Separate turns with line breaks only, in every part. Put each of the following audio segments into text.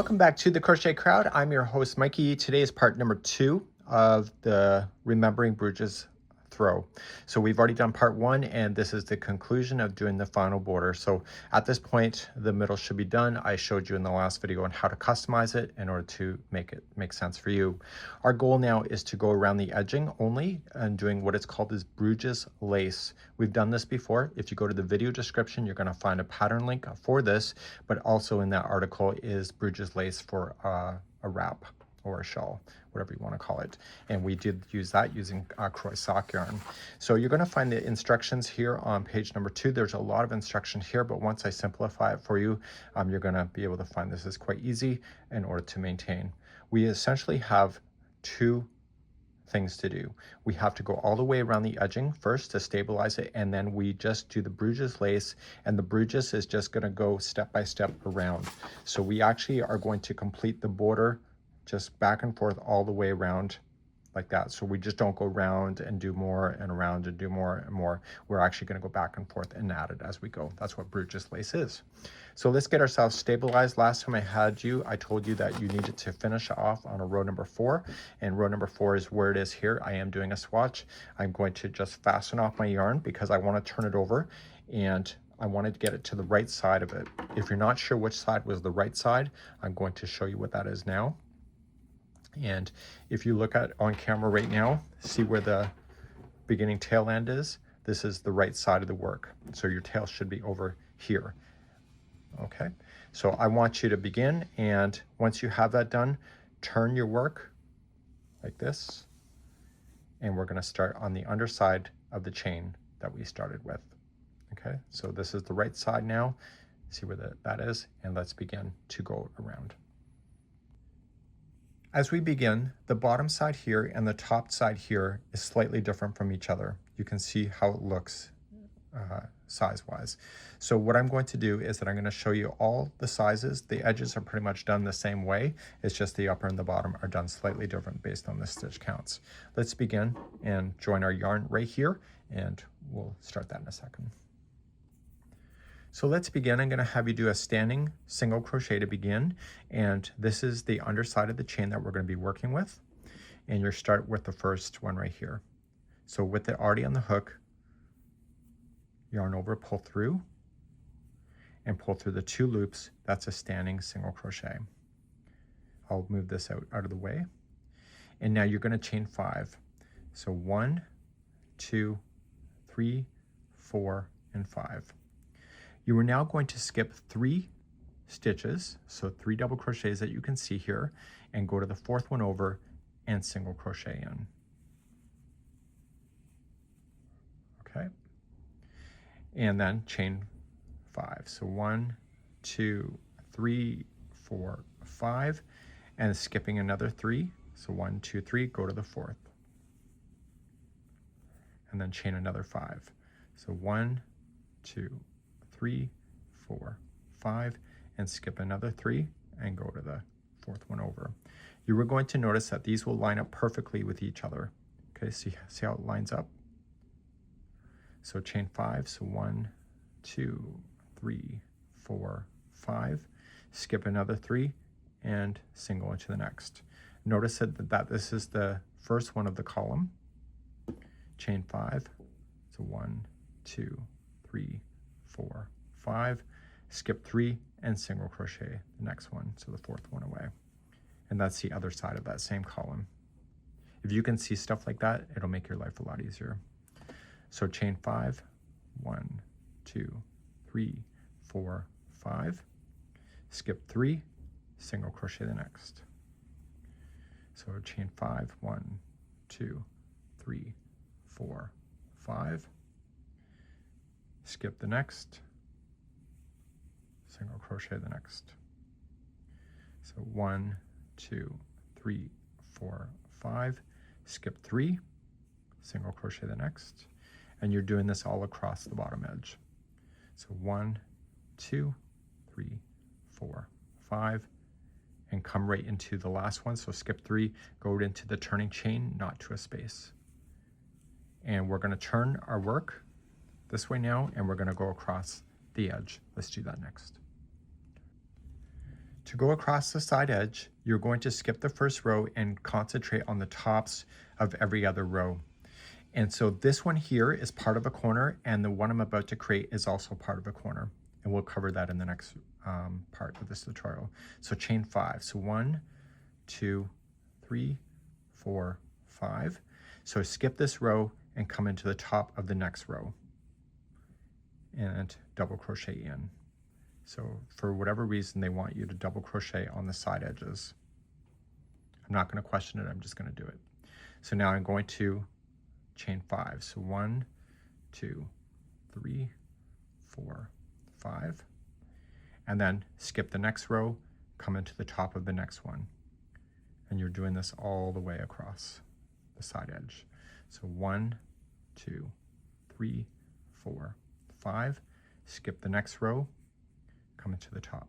Welcome back to the Crochet Crowd. I'm your host, Mikey. Today is part number 2 of the Remembering Bruges throw. So we've already done part 1, and this is the conclusion of doing the final border. So at this point, the middle should be done. I showed you in the last video on how to customize it in order to make it make sense for you. Our goal now is to go around the edging only and doing what is called as Bruges lace. We've done this before. If you go to the video description, you're going to find a pattern link for this, but also in that article is Bruges lace for a wrap or a shawl, whatever you want to call it. And we did use that using Crochet sock yarn. So you're going to find the instructions here on page number 2. There's a lot of instruction here, but once I simplify it for you, you're going to be able to find this is quite easy in order to maintain. We essentially have 2 things to do. We have to go all the way around the edging first to stabilize it, and then we just do the Bruges lace, and the Bruges is just going to go step by step around. So we actually are going to complete the border just back and forth all the way around like that. So we just don't go around and do more and around and do more and more. We're actually going to go back and forth and add it as we go. That's what Bruges lace is. So let's get ourselves stabilized. Last time I told you that you needed to finish off on a row number 4, and row number 4 is where it is here. I am doing a swatch. I'm going to just fasten off my yarn because I want to turn it over, and I wanted to get it to the right side of it. If you're not sure which side was the right side, I'm going to show you what that is now. And if you look at on camera right now, see where the beginning tail end is? This is the right side of the work. So your tail should be over here. Okay, so I want you to begin, and once you have that done, turn your work like this, and we're going to start on the underside of the chain that we started with. Okay, so this is the right side now. See where that is, and let's begin to go around. As we begin, the bottom side here and the top side here is slightly different from each other. You can see how it looks size-wise. So what I'm going to do is that I'm going to show you all the sizes. The edges are pretty much done the same way. It's just the upper and the bottom are done slightly different based on the stitch counts. Let's begin and join our yarn right here, and we'll start that in a second. So let's begin. I'm going to have you do a standing single crochet to begin, and this is the underside of the chain that we're going to be working with, and you'll start with the first one right here. So with it already on the hook, yarn over, pull through, and pull through the 2 loops. That's a standing single crochet. I'll move this out of the way, and now you're going to chain 5. So 1, 2, 3, 4, and 5. You are now going to skip 3 stitches, so 3 double crochets that you can see here, and go to the 4th one over and single crochet in. Okay, and then chain 5. So 1, 2, 3, 4, 5, and skipping another 3. So 1, 2, 3, go to the 4th, and then chain another 5. So 1, 2, 3, 4, 5, and skip another 3 and go to the 4th one over. You are going to notice that these will line up perfectly with each other. Okay, see how it lines up? So chain 5, so 1, 2, 3, 4, 5, skip another 3 and single into the next. Notice that this is the first one of the column. Chain 5, so 1, 2, 3, 4, 5, skip 3 and single crochet the next one, so the 4th one away. And that's the other side of that same column. If you can see stuff like that, it'll make your life a lot easier. So chain 5, 1, 2, 3, 4, 5, skip 3, single crochet the next. So chain 5, 1, 2, 3, 4, 5, skip the next, single crochet the next. So 1, 2, 3, 4, 5, skip 3, single crochet the next, and you're doing this all across the bottom edge. So 1, 2, 3, 4, 5, and come right into the last one. So skip 3, go into the turning chain, not to a space. And we're going to turn our work this way now, and we're going to go across the edge. Let's do that next. To go across the side edge, you're going to skip the first row and concentrate on the tops of every other row. And so this one here is part of a corner, and the one I'm about to create is also part of a corner. And we'll cover that in the next part of this tutorial. So chain 5. So 1, 2, 3, 4, 5. So skip this row and come into the top of the next row and double crochet in. So for whatever reason, they want you to double crochet on the side edges. I'm not going to question it, I'm just going to do it. So now I'm going to chain 5. So 1, 2, 3, 4, 5. And then skip the next row, come into the top of the next one. And you're doing this all the way across the side edge. So 1, 2, 3, 4, 5. Skip the next row, come into the top.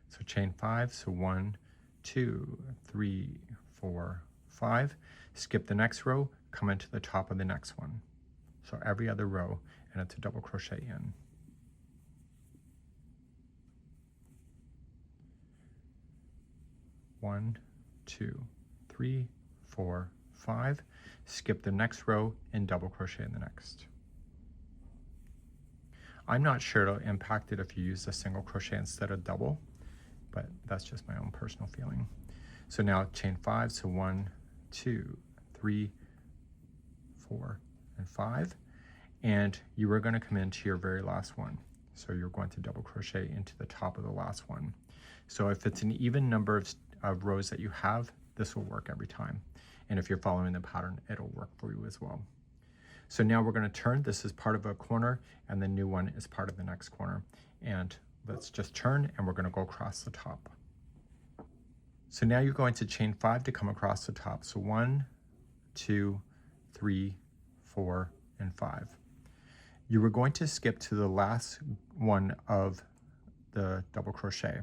So chain 5, so 1, 2, 3, 4, 5. Skip the next row, come into the top of the next one. So every other row, and it's a double crochet in. One, 2, 3, 4, 5. Skip the next row and double crochet in the next. I'm not sure it'll impact it if you use a single crochet instead of double, but that's just my own personal feeling. So now chain 5, so 1, 2, 3, 4, and 5. And you are going to come into your very last one. So you're going to double crochet into the top of the last one. So if it's an even number of rows that you have, this will work every time. And if you're following the pattern, it'll work for you as well. So now we're going to turn. This is part of a corner, and the new one is part of the next corner. And let's just turn, and we're going to go across the top. So now you're going to chain 5 to come across the top. So 1, 2, 3, 4, and 5. You were going to skip to the last one of the double crochet.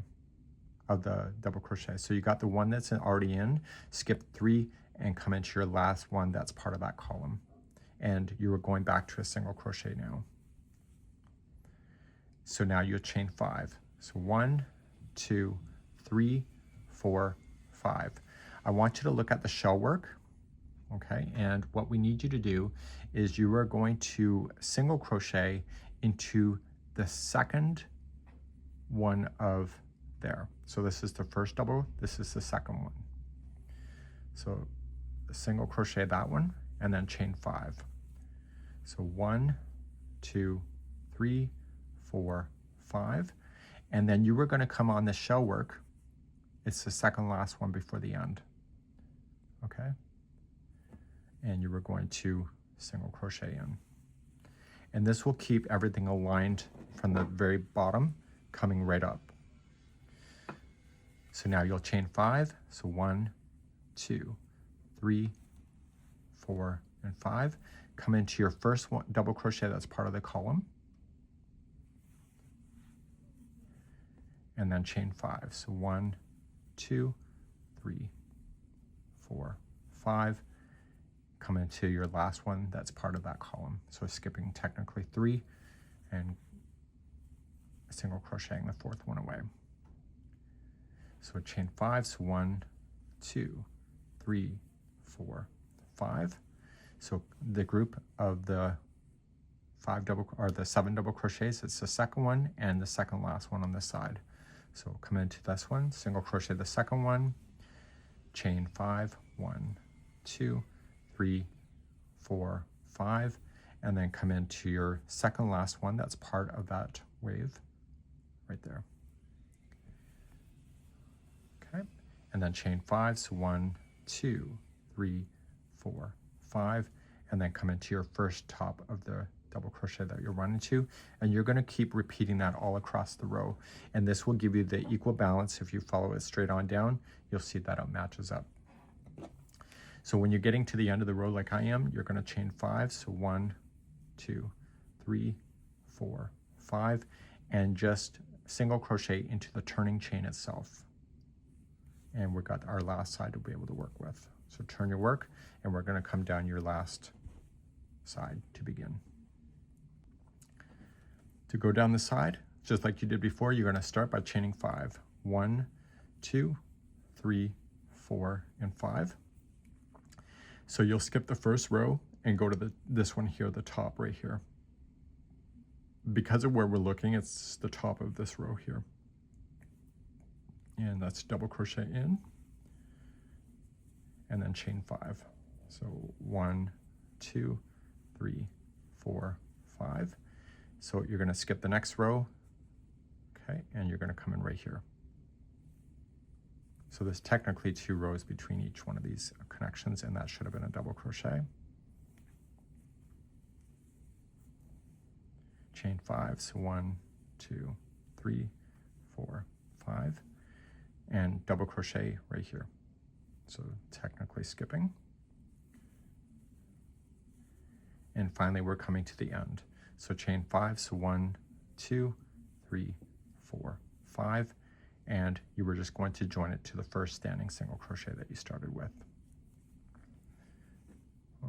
So you got the one that's already in, skip 3, and come into your last one that's part of that column. And you are going back to a single crochet now. So now you'll chain 5. So 1, 2, 3, 4, 5. I want you to look at the shell work, okay? And what we need you to do is you are going to single crochet into the second one of there. So this is the first double, this is the second one. So single crochet that one, and then chain 5. So 1, 2, 3, 4, 5. And then you were going to come on the shell work. It's the second last one before the end. Okay? And you were going to single crochet in. And this will keep everything aligned from the very bottom coming right up. So now you'll chain 5. So 1, 2, 3, 4, and 5. Come into your first one, double crochet that's part of the column. And then chain 5. So 1, 2, 3, 4, 5. Come into your last one that's part of that column. So skipping technically 3 and single crocheting the fourth one away. So chain 5, so 1, 2, 3, 4, 5. So the group of the 7 double crochets, it's the second one and the second last one on this side. So come into this one, single crochet the second one, chain 5, 1, 2, 3, 4, 5, and then come into your second last one that's part of that wave right there. Okay, and then chain 5, so 1, 2, 3, 4, 5, and then come into your first top of the double crochet that you're running to, and you're going to keep repeating that all across the row, and this will give you the equal balance. If you follow it straight on down, you'll see that it matches up. So when you're getting to the end of the row like I am, you're going to chain 5, so 1, 2, 3, 4, 5, and just single crochet into the turning chain itself, and we've got our last side to be able to work with. So turn your work, and we're going to come down your last side to begin. To go down the side, just like you did before, you're going to start by chaining 5. 1, 2, 3, 4, and 5. So you'll skip the first row and go to this one here, the top right here. Because of where we're looking, it's the top of this row here. And that's double crochet in, and then chain 5. So 1, 2, 3, 4, 5. So you're going to skip the next row, okay, and you're going to come in right here. So there's technically 2 rows between each one of these connections, and that should have been a double crochet. Chain 5, so 1, 2, 3, 4, 5, and double crochet right here. So technically skipping. And finally, we're coming to the end. So chain 5, so 1, 2, 3, 4, 5, and you were just going to join it to the first standing single crochet that you started with.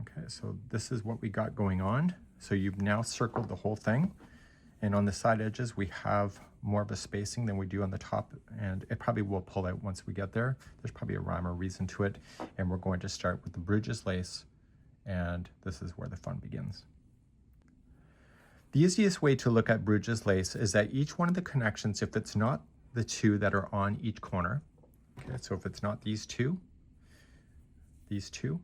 Okay, so this is what we got going on. So you've now circled the whole thing, and on the side edges we have more of a spacing than we do on the top, and it probably will pull out once we get there. There's probably a rhyme or reason to it, and we're going to start with the Bruges lace, and this is where the fun begins. The easiest way to look at Bruges lace is that each one of the connections, if it's not the 2 that are on each corner, okay, so if it's not these 2, these 2,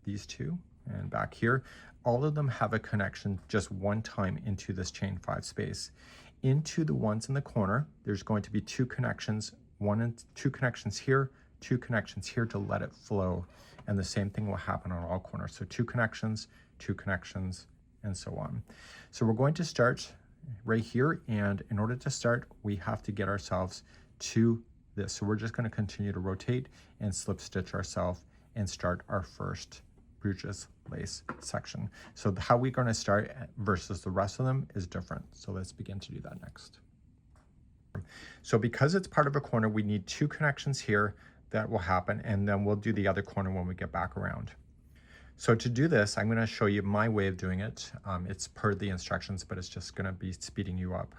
these 2, and back here, all of them have a connection just one time into this chain 5 space. Into the ones in the corner, there's going to be 2 connections, 1 and 2 connections here, 2 connections here to let it flow. And the same thing will happen on all corners. So 2 connections, and so on. So we're going to start right here, and in order to start, we have to get ourselves to this. So we're just going to continue to rotate and slip stitch ourselves and start our first Bruges lace section. So how we're going to start versus the rest of them is different. So let's begin to do that next. So because it's part of a corner, we need 2 connections here that will happen, and then we'll do the other corner when we get back around. So to do this, I'm going to show you my way of doing it. It's per the instructions, but it's just going to be speeding you up.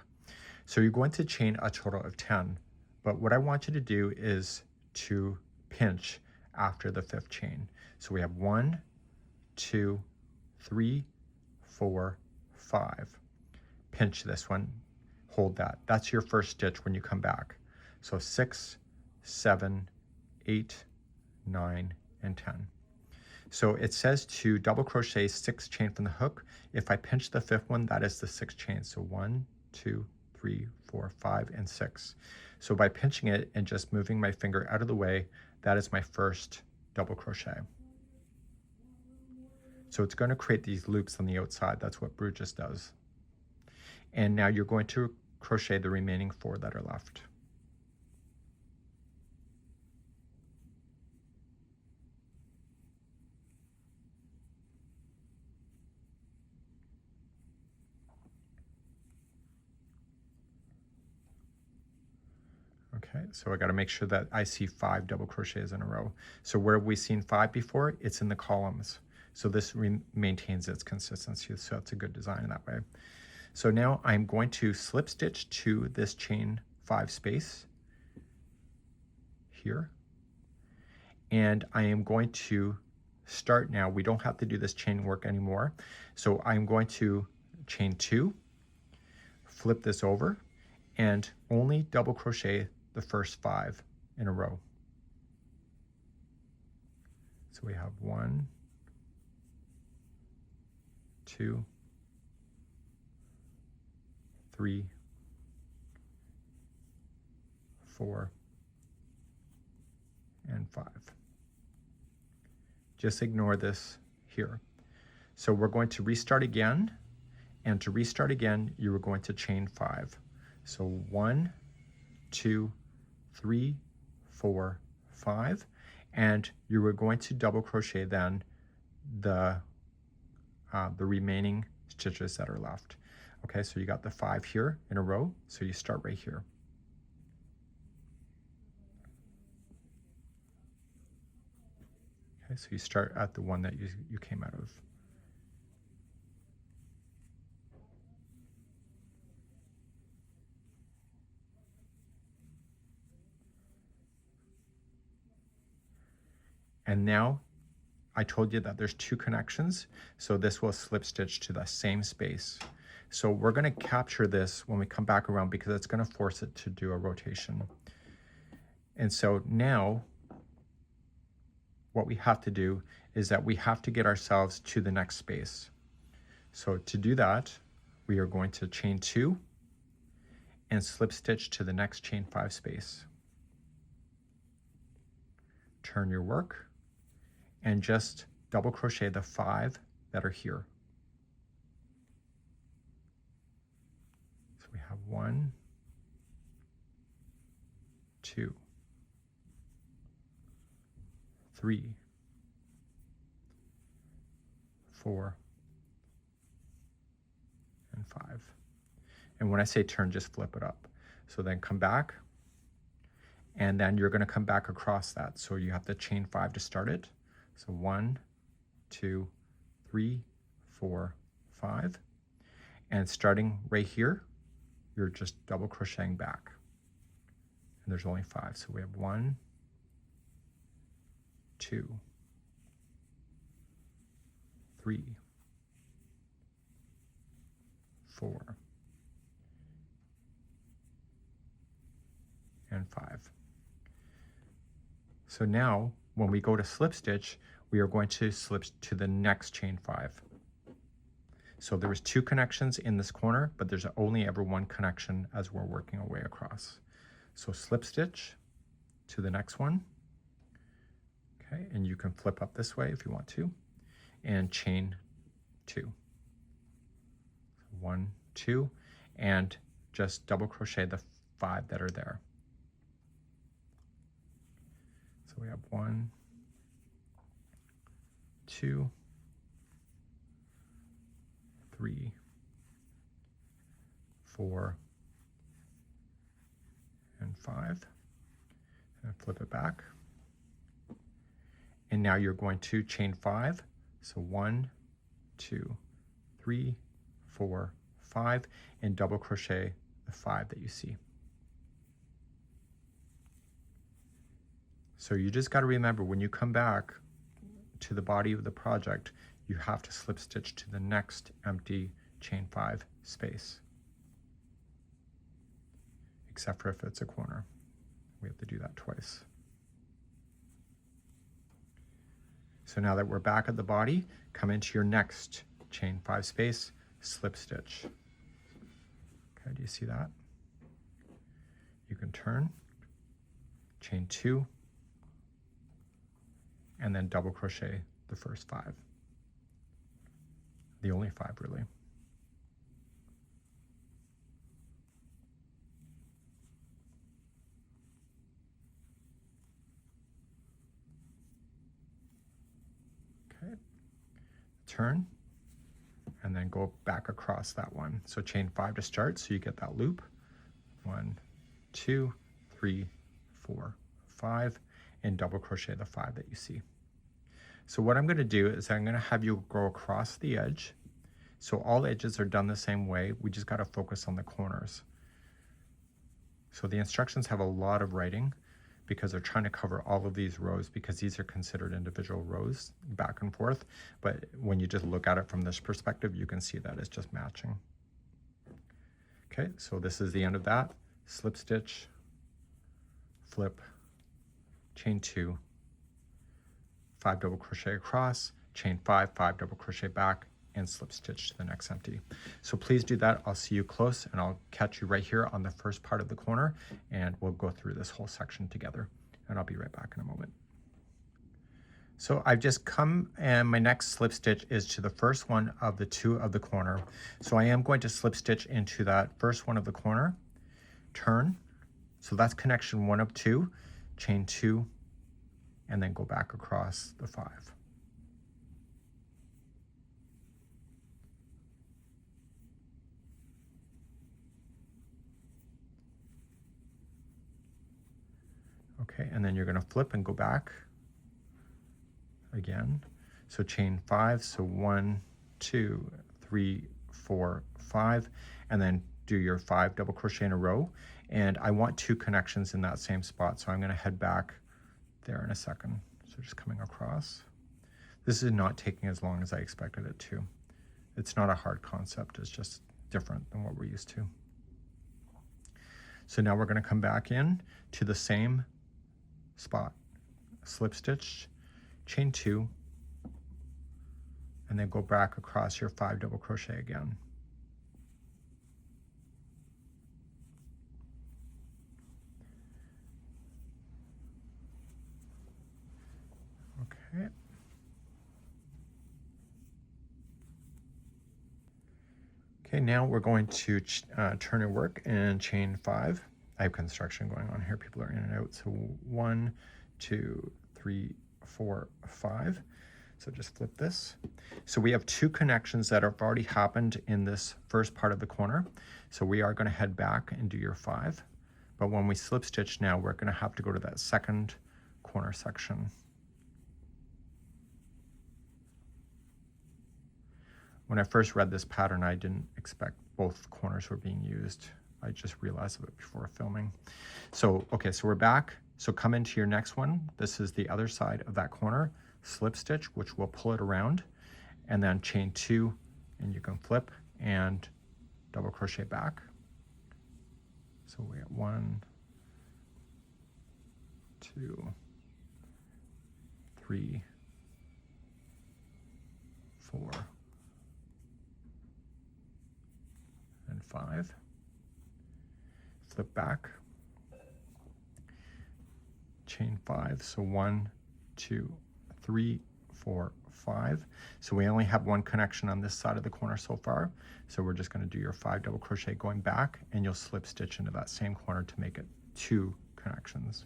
So you're going to chain a total of 10, but what I want you to do is to pinch after the 5th chain. So we have 1, 2, 3, 4, 5. Pinch this one, hold that. That's your first stitch when you come back. So 6, 7, 8, 9, and 10. So it says to double crochet 6 chain from the hook. If I pinch the 5th one, that is the 6th chain. So 1, 2, 3, 4, 5, and 6. So by pinching it and just moving my finger out of the way, that is my first double crochet. So it's going to create these loops on the outside. That's what Bruges does. And now you're going to crochet the remaining 4 that are left. Okay, so I got to make sure that I see 5 double crochets in a row. So where have we seen 5 before? It's in the columns. So this maintains its consistency, so it's a good design in that way. So now I'm going to slip stitch to this chain 5 space here. And I am going to start now. We don't have to do this chain work anymore. So I'm going to chain 2, flip this over, and only double crochet the first 5 in a row. So we have 1, 2, 3, 4, and 5. Just ignore this here. So we're going to restart again, and to restart again, you are going to chain 5. So 1, 2, 3, 4, 5, and you are going to double crochet then the remaining stitches that are left. Okay, so you got the 5 here in a row, so you start right here. Okay, so you start at the one that you came out of. And now I told you that there's 2 connections, so this will slip stitch to the same space. So we're going to capture this when we come back around because it's going to force it to do a rotation. And so now what we have to do is that we have to get ourselves to the next space. So to do that, we are going to chain 2 and slip stitch to the next chain 5 space. Turn your work and just double crochet the 5 that are here. So we have 1, 2, 3, 4, and 5. And when I say turn, just flip it up. So then come back, and then you're going to come back across that. So you have to chain 5 to start it. So 1, 2, 3, 4, 5. And starting right here, you're just double crocheting back. And there's only 5. So we have 1, 2, 3, 4, and 5. So now when we go to slip stitch, we are going to slip to the next chain 5. So there was 2 connections in this corner, but there's only ever 1 connection as we're working our way across. So slip stitch to the next one. Okay, and you can flip up this way if you want to, and chain 2. 1, 2, and just double crochet the 5 that are there. So we have 1, 2, 3, 4, and 5, and flip it back. And now you're going to chain 5. So 1, 2, 3, 4, 5, and double crochet the 5 that you see. So you just got to remember when you come back to the body of the project, you have to slip stitch to the next empty chain 5 space. Except for if it's a corner. We have to do that twice. So now that we're back at the body, come into your next chain 5 space, slip stitch. Okay, do you see that? You can turn, chain 2, and then double crochet the first 5. The only 5 really. Okay, turn, and then go back across that one. So chain 5 to start, so you get that loop. 1, 2, 3, 4, 5, and double crochet the 5 that you see. So what I'm going to do is I'm going to have you go across the edge. So all edges are done the same way. We just got to focus on the corners. So the instructions have a lot of writing because they're trying to cover all of these rows because these are considered individual rows back and forth. But when you just look at it from this perspective, you can see that it's just matching. Okay, so this is the end of that. Slip stitch, flip, chain 2, 5 double crochet across, chain 5, 5 double crochet back, and slip stitch to the next empty. So please do that. I'll see you close and I'll catch you right here on the first part of the corner and we'll go through this whole section together and I'll be right back in a moment. So I've just come and my next slip stitch is to the first one of the 2 of the corner. So I am going to slip stitch into that first one of the corner, turn. So that's connection 1 of 2, chain 2, and then go back across the 5. Okay, and then you're going to flip and go back again. So chain 5, so 1, 2, 3, 4, 5, and then do your 5 double crochet in a row. And I want 2 connections in that same spot, so I'm going to head back there in a second. So So just coming across. This is not taking as long as I expected it to. It's not a hard concept, it's just different than what we're used to. So now we're going to come back in to the same spot, slip stitch, chain 2, and then go back across your 5 double crochet again. Okay. Okay, now we're going to turn and work and chain 5. I have construction going on here. People are in and out. So 1, 2, 3, 4, 5. So just flip this. So we have 2 connections that have already happened in this first part of the corner. So we are going to head back and do your 5. But when we slip stitch now, we're going to have to go to that second corner section. When I first read this pattern, I didn't expect both corners were being used. I just realized of it before filming. So, okay, so we're back. So come into your next one. This is the other side of that corner. Slip stitch, which will pull it around, and then chain 2, and you can flip and double crochet back. So we got 1, 2, 3, 4, and 5. Flip back, chain 5. So 1, 2, 3, 4, 5. So we only have 1 connection on this side of the corner so far. So we're just going to do your 5 double crochet going back, and you'll slip stitch into that same corner to make it 2 connections.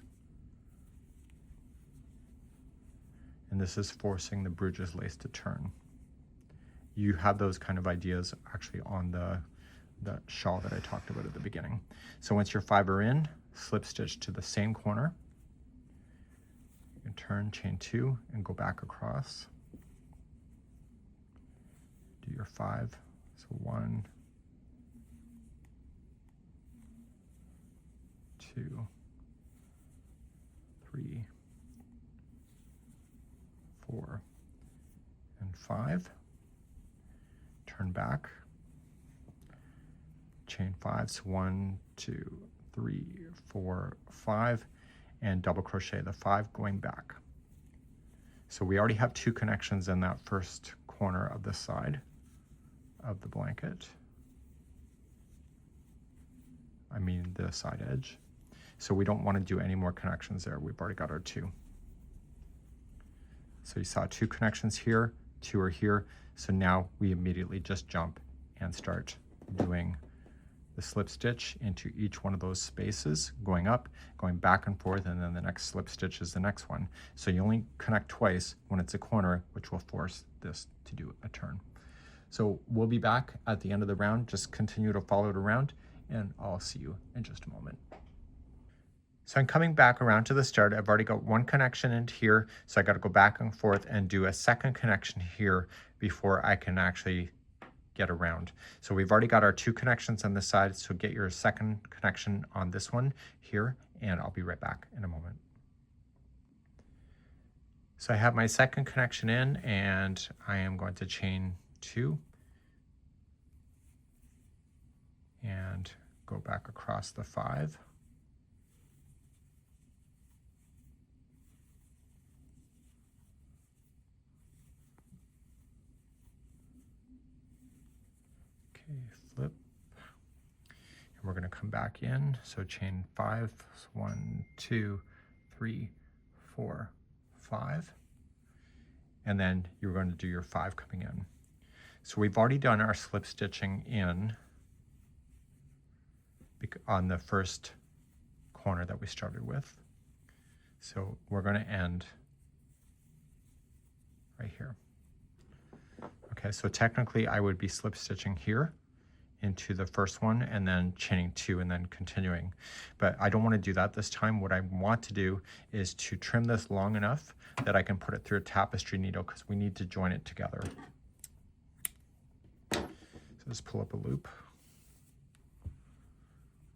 And this is forcing the Bruges lace to turn. You have those kind of ideas actually on the shawl that I talked about at the beginning. So once your 5 are in, slip stitch to the same corner. You can turn, chain 2, and go back across. Do your 5. So 1, 2, 3, 4, and 5. Turn back. Chain 5, so 1, 2, 3, 4, 5, and double crochet the 5 going back. So we already have 2 connections in that first corner of the side of the blanket. I mean the side edge. So we don't want to do any more connections there. We've already got our 2. So you saw 2 connections here, 2 are here. So now we immediately just jump and start doing the slip stitch into each one of those spaces, going up, going back and forth, and then the next slip stitch is the next one. So you only connect twice when it's a corner, which will force this to do a turn. So we'll be back at the end of the round. Just continue to follow it around, and I'll see you in just a moment. So I'm coming back around to the start. I've already got 1 connection into here, so I got to go back and forth and do a second connection here before I can actually get around. So we've already got our 2 connections on this side, so get your second connection on this one here, and I'll be right back in a moment. So I have my second connection in, and I am going to chain 2 and go back across the 5. Flip, and we're going to come back in. So chain 5, 1, 2, 3, 4, 5, and then you're going to do your 5 coming in. So we've already done our slip stitching in on the first corner that we started with. So we're going to end right here. Okay, so technically I would be slip stitching here into the first one and then chaining 2 and then continuing. But I don't want to do that this time. What I want to do is to trim this long enough that I can put it through a tapestry needle, because we need to join it together. So just pull up a loop.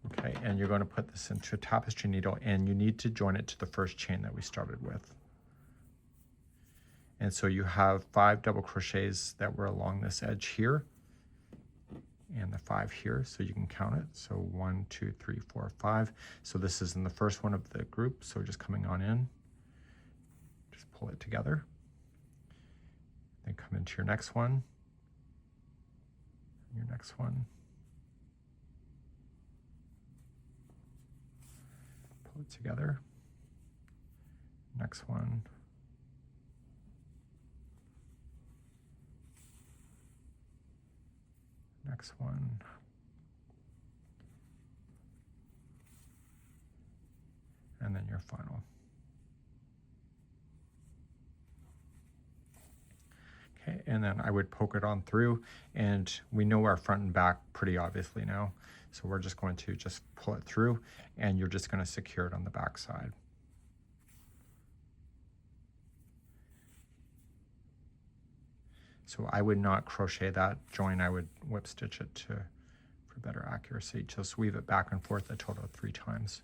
Okay, and you're going to put this into a tapestry needle, and you need to join it to the first chain that we started with. And so you have 5 double crochets that were along this edge here, and the 5 here, so you can count it. So 1, 2, 3, 4, 5. So this is in the first one of the group, so just coming on in, just pull it together, then come into your next one, your next one, pull it together, next one, next one, and then your final. Okay, and then I would poke it on through, and we know our front and back pretty obviously now. So we're just going to just pull it through, and you're just going to secure it on the back side. So I would not crochet that join, I would whip stitch it for better accuracy. Just weave it back and forth a total of 3 times.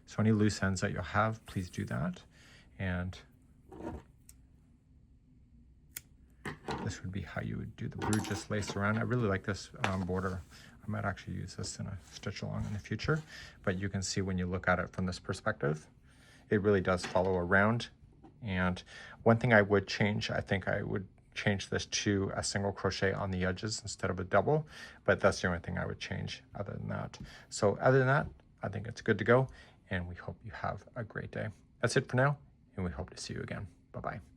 So any loose ends that you'll have, please do that. And this would be how you would do the Bruges lace around. I really like this border. I might actually use this in a stitch along in the future, but you can see when you look at it from this perspective, it really does follow around. And one thing I would change, I think I would change this to a single crochet on the edges instead of a double, but that's the only thing I would change other than that. So other than that, I think it's good to go, and we hope you have a great day. That's it for now, and we hope to see you again. Bye-bye.